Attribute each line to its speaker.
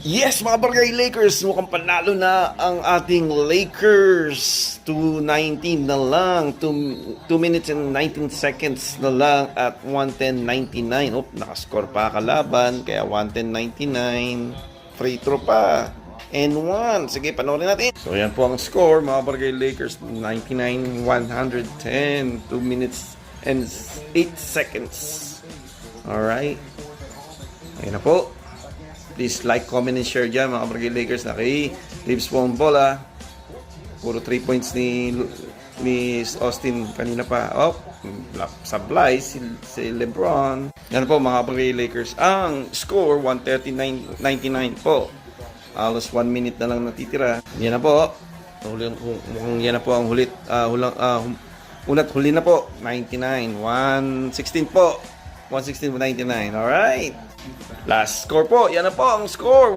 Speaker 1: Yes, mga Barangay Lakers, mukhang panalo na ang ating Lakers. 2:19 na lang, 2 minutes and 19 seconds na lang at 110.99. Oh, nakascore pa kalaban, kaya 110.99. Free throw pa. And 1. Sige, panoorin natin. So, yan po ang score, mga Barangay Lakers. 99-110. 2 minutes and 8 seconds. Alright. Ayan na po. Please like, comment, and share dyan mga Barangay Lakers na kay Lives po ang bola. Puro 3 points ni Austin kanina pa. Oh, sablay si Lebron. Yan po mga Barangay Lakers. Ang score 139.99 po. Alos 1 minute na lang natitira. Yan na po. Mukhang yan na po ang hulit. Unat huli na po. 99. 116 po. 116.99. Alright. Last score po. Yan na po ang score.